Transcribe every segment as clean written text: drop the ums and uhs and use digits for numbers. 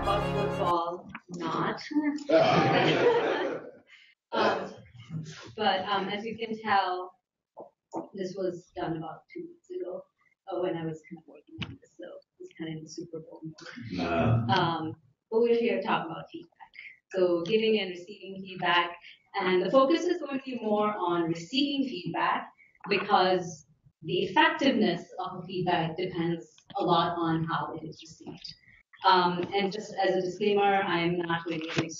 about football, not. But as you can tell, this was done about 2 weeks ago when I was kind of working on this, so it's kind of in the Super Bowl mode. But we're here to talk about feedback. So giving and receiving feedback, and the focus is going to be more on receiving feedback because the effectiveness of feedback depends a lot on how it is received. And just as a disclaimer, I'm not really a big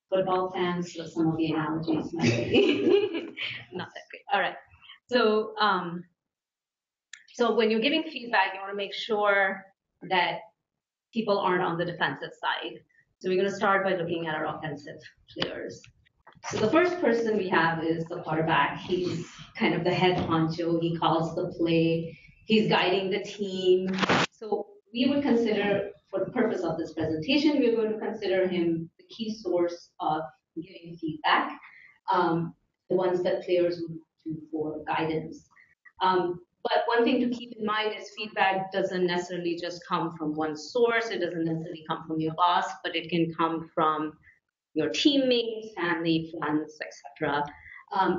football fan, so some of the analogies might be not that great. All right. So, so when you're giving feedback, you want to make sure that people aren't on the defensive side. So we're going to start by looking at our offensive players. So the first person we have is the quarterback. He's kind of the head honcho. He calls the play. He's guiding the team. So we would consider, for the purpose of this presentation, we're going to consider him the key source of giving feedback, the ones that players would do for guidance. But one thing to keep in mind is feedback doesn't necessarily just come from one source. It doesn't necessarily come from your boss, but it can come from your teammates, family, friends, etc.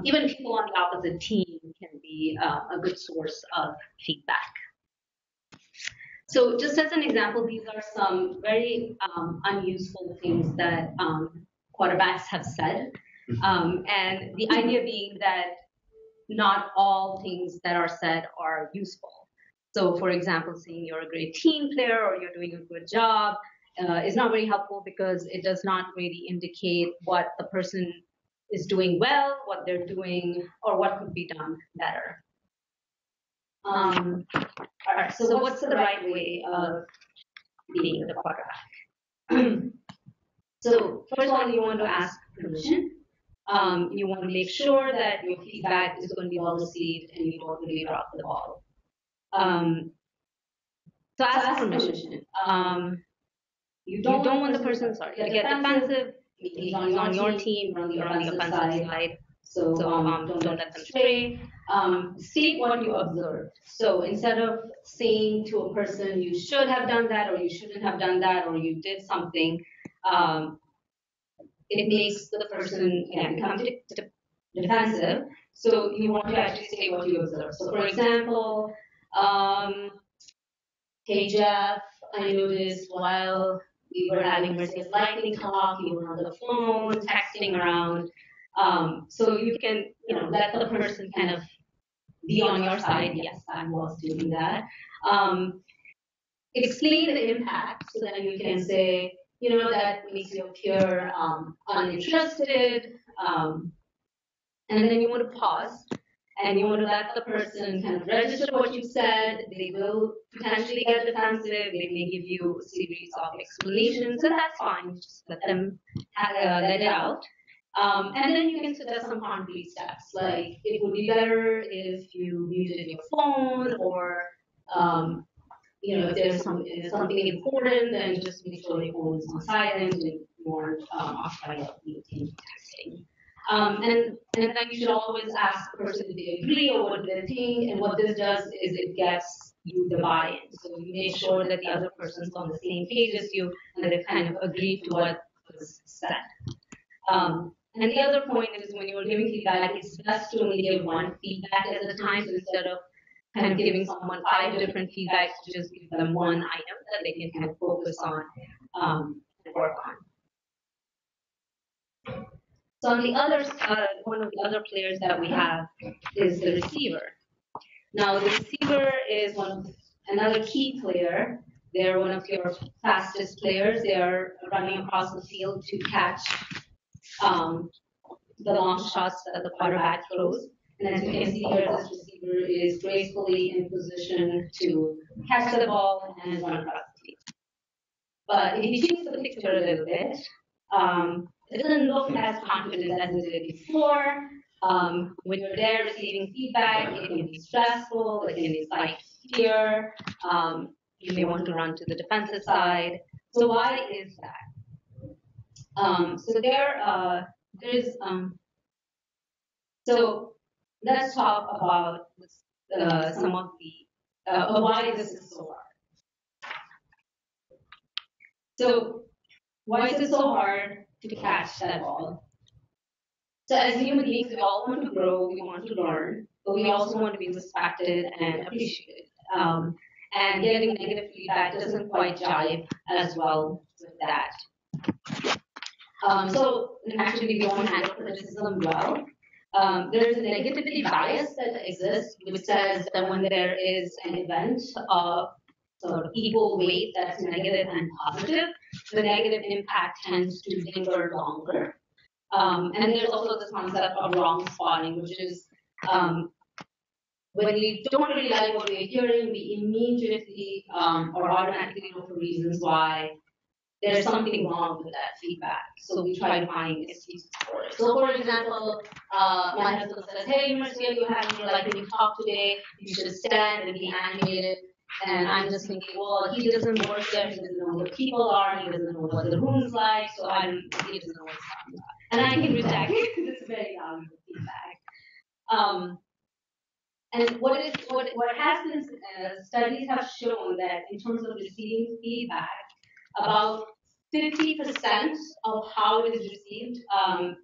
Even people on the opposite team can be a good source of feedback. So just as an example, these are some very unuseful things that quarterbacks have said. And the idea being that not all things that are said are useful. So for example, saying you're a great team player or you're doing a good job is not very helpful because it does not really indicate what the person is doing well, what they're doing, or what could be done better. All right, so what's the right way of being the quarterback? So first of all, you want to ask permission. You want to make sure that your feedback is going to be well received and you don't really drop the ball. So ask permission. You don't want the person, to get defensive. He's on your team, you're on the offensive side. So don't let them stray. State what you observed. So instead of saying to a person, you should have done that, or you shouldn't have done that, or you did something, it makes the person become defensive. So you want to actually say what you observe. So for example, hey Jeff, I noticed while we were having Merziyah's Lightning Talk, you were on the phone, texting around. So you can, let the person kind of be on your side. Yes, I was doing that. Explain the impact so that you can say, that makes you appear uninterested. And then you want to pause and you want to let the person kind of register what you said. They will potentially get defensive. They may give you a series of explanations, and that's fine. Just let them let it out. And then you can suggest some concrete steps, like it would be better if you muted your phone, or if there's something important, then just make sure your phone is on silent and you aren't occupied with meeting texting. And then you should always ask the person if they agree or what they think. And what this does is it gets you the buy-in. So you make sure that the other person's on the same page as you and that they've kind of agreed to what was said. And the other point is when you're giving feedback, it's best to only give one feedback at a time. So instead of kind of giving someone 5 different feedbacks, to just give them one item that they can kind of focus on and work on. So on the other one of the other players that we have is the receiver. Now the receiver is another key player. They're one of your fastest players. They are running across the field to catch the long shots that the quarterback throws. And as you can see here, this receiver is gracefully in position to catch the ball and run across the field. But if you change the picture a little bit, it doesn't look as confident as it did before. When you're there receiving feedback, it can be stressful, it can incite fear. You may want to run to the defensive side. So why is that? So let's talk about some of the why this is so hard. So Why is it so hard to catch that ball? So as human beings, we all want to grow, we want to learn, but we also want to be respected and appreciated. And getting negative feedback doesn't quite jive as well with that. So actually, we don't handle criticism well. There's a negativity bias that exists, which says that when there is an event of sort of equal weight that's negative and positive, the negative impact tends to linger longer. And there's also this concept of wrong spotting, which is when we don't really like what we're hearing, we immediately or automatically look for reasons why there's something wrong with that feedback. So we try to find excuses for it. So for example, my husband says, hey, Merziyah, you have your lightning talk today. You should stand and be animated. And I'm just thinking, well, he doesn't work there. He doesn't know where people are. He doesn't know what the room's like. So he doesn't know what's talking about. And I can reject this very valuable feedback. And what has been studies have shown that in terms of receiving feedback, about 50% of how it is received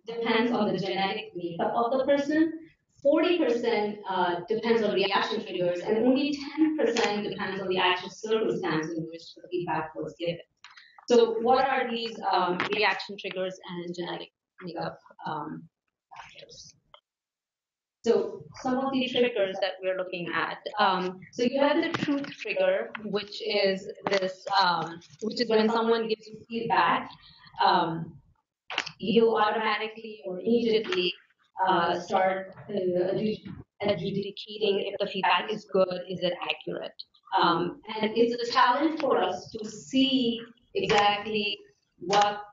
depends on the genetic makeup of the person. 40% depends on reaction triggers, and only 10% depends on the actual circumstance in which the feedback was given. So, what are these reaction triggers and genetic makeup factors? So some of the triggers that we're looking at. So you have the truth trigger, which is this, which is when someone gives you feedback, you automatically or immediately start adjudicating if the feedback is good, is it accurate, and it's a challenge for us to see exactly what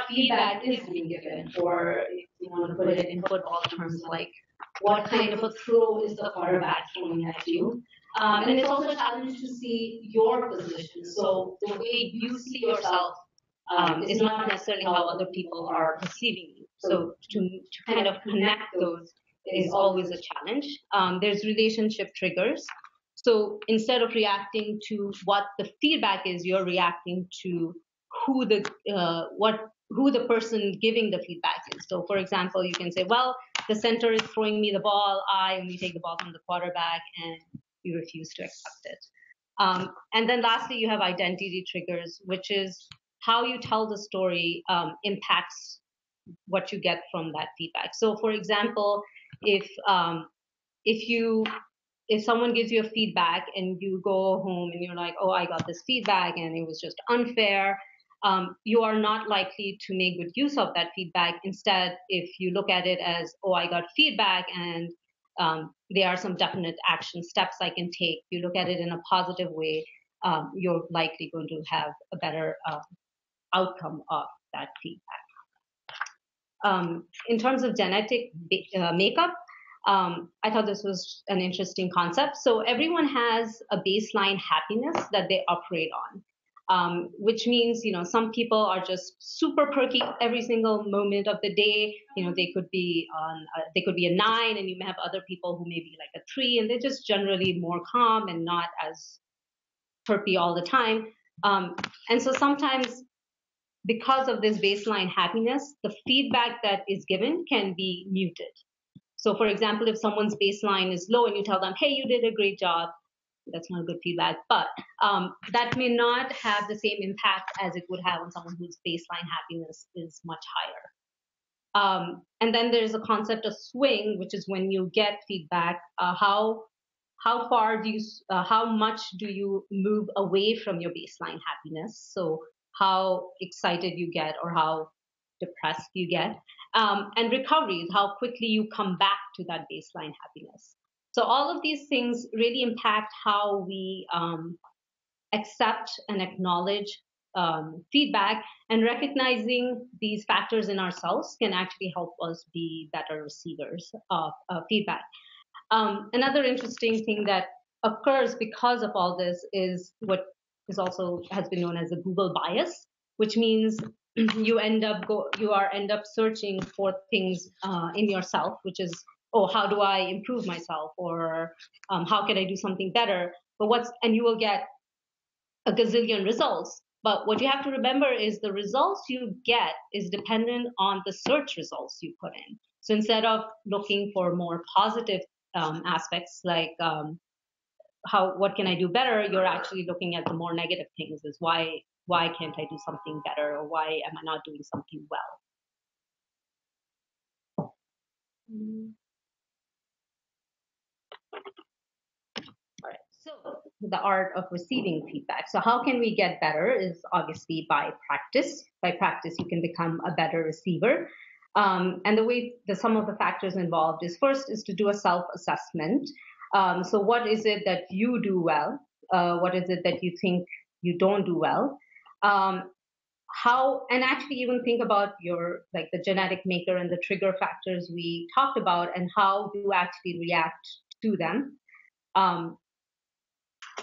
feedback is being given, or if you want to put it in football terms, like what kind of a throw is the quarterback throwing at you. And it's also a challenge to see your position. So the way you see yourself is not necessarily how other people are perceiving you. So to kind of connect those is always a challenge. There's relationship triggers. So instead of reacting to what the feedback is, you're reacting to who the person giving the feedback is. So for example, you can say, well, the center is throwing me the ball, I only take the ball from the quarterback, and you refuse to accept it. And then lastly, you have identity triggers, which is how you tell the story impacts what you get from that feedback. So for example, if someone gives you a feedback and you go home and you're like, oh, I got this feedback and it was just unfair, you are not likely to make good use of that feedback. Instead, if you look at it as, oh, I got feedback and there are some definite action steps I can take, you look at it in a positive way, you're likely going to have a better outcome of that feedback. In terms of genetic makeup, I thought this was an interesting concept. So everyone has a baseline happiness that they operate on, which means, some people are just super perky every single moment of the day. They could be a 9, and you may have other people who may be like a 3, and they're just generally more calm and not as perky all the time. And so sometimes, because of this baseline happiness, the feedback that is given can be muted. So for example, if someone's baseline is low and you tell them, hey, you did a great job, that's not good feedback, but that may not have the same impact as it would have on someone whose baseline happiness is much higher. And then there's a concept of swing, which is when you get feedback, how much do you move away from your baseline happiness? So how excited you get or how depressed you get, and recovery is how quickly you come back to that baseline happiness. So all of these things really impact how we accept and acknowledge feedback, and recognizing these factors in ourselves can actually help us be better receivers of feedback. Another interesting thing that occurs because of all this is what has been known as the Google bias, which means you end up searching for things in yourself, which is, oh, how do I improve myself, or how can I do something better? And you will get a gazillion results, But what you have to remember is the results you get is dependent on the search results you put in. So instead of looking for more positive aspects like what can I do better, you're actually looking at the more negative things, is why can't I do something better, or why am I not doing something well? All right. So the art of receiving feedback. So how can we get better is obviously by practice. By practice, you can become a better receiver. And some of the factors involved is first is to do a self-assessment. So what is it that you do well? What is it that you think you don't do well? And actually even think about the genetic maker and the trigger factors we talked about, and how you actually react to them.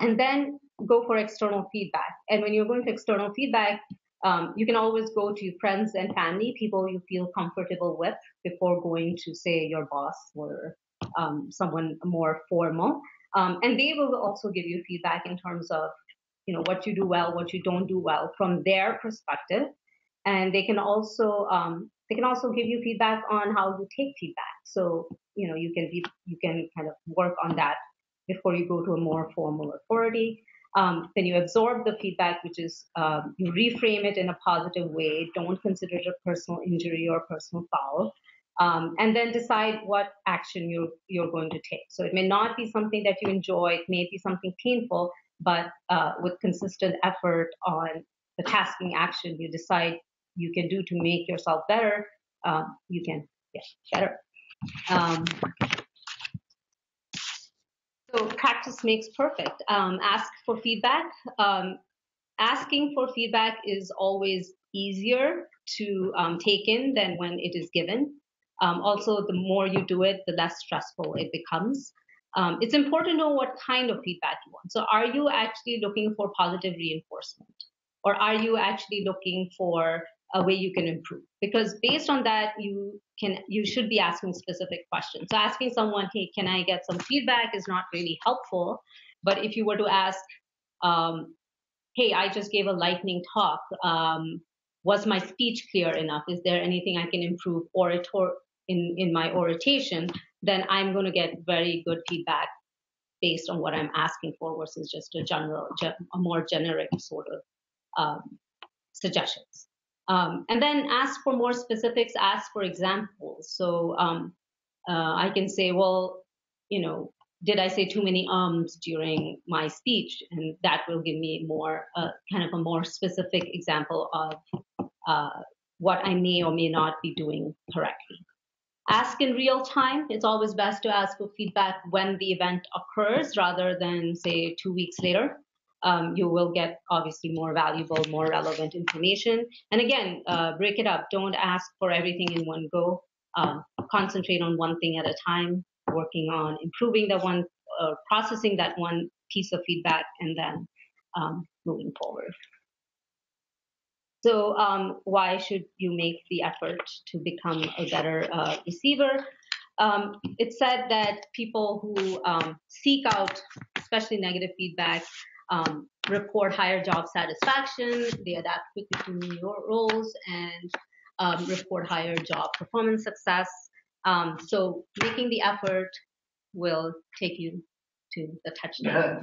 And then go for external feedback. And when you're going to external feedback, you can always go to friends and family, people you feel comfortable with, before going to, say, your boss or someone more formal. And they will also give you feedback in terms of, what you do well, what you don't do well from their perspective. And they can also give you feedback on how you take feedback. So, you can kind of work on that before you go to a more formal authority. Then you absorb the feedback, which is you reframe it in a positive way. Don't consider it a personal injury or personal foul. And then decide what action you're going to take. So it may not be something that you enjoy. It may be something painful, but with consistent effort on the tasking action you decide you can do to make yourself better, you can get better. So practice makes perfect. Ask for feedback. Asking for feedback is always easier to take in than when it is given. Also, the more you do it, the less stressful it becomes. It's important to know what kind of feedback you want. So are you actually looking for positive reinforcement? Or are you actually looking for a way you can improve? Because based on that, you should be asking specific questions. So asking someone, hey, can I get some feedback, is not really helpful. But if you were to ask, hey, I just gave a lightning talk. Was my speech clear enough? Is there anything I can improve in my oration? Then I'm going to get very good feedback based on what I'm asking for, versus just a more generic sort of suggestions. And then ask for more specifics, ask for examples. So I can say, well, did I say too many ums during my speech? And that will give me more, kind of a more specific example of what I may or may not be doing correctly. Ask in real time. It's always best to ask for feedback when the event occurs rather than, say, 2 weeks later. You will get obviously more valuable, more relevant information. And again, break it up. Don't ask for everything in one go. Concentrate on one thing at a time, working on improving processing that one piece of feedback, and then moving forward. So why should you make the effort to become a better receiver? It's said that people who seek out, especially negative feedback, report higher job satisfaction, they adapt quickly to new roles, and report higher job performance success. So making the effort will take you to the touchdown.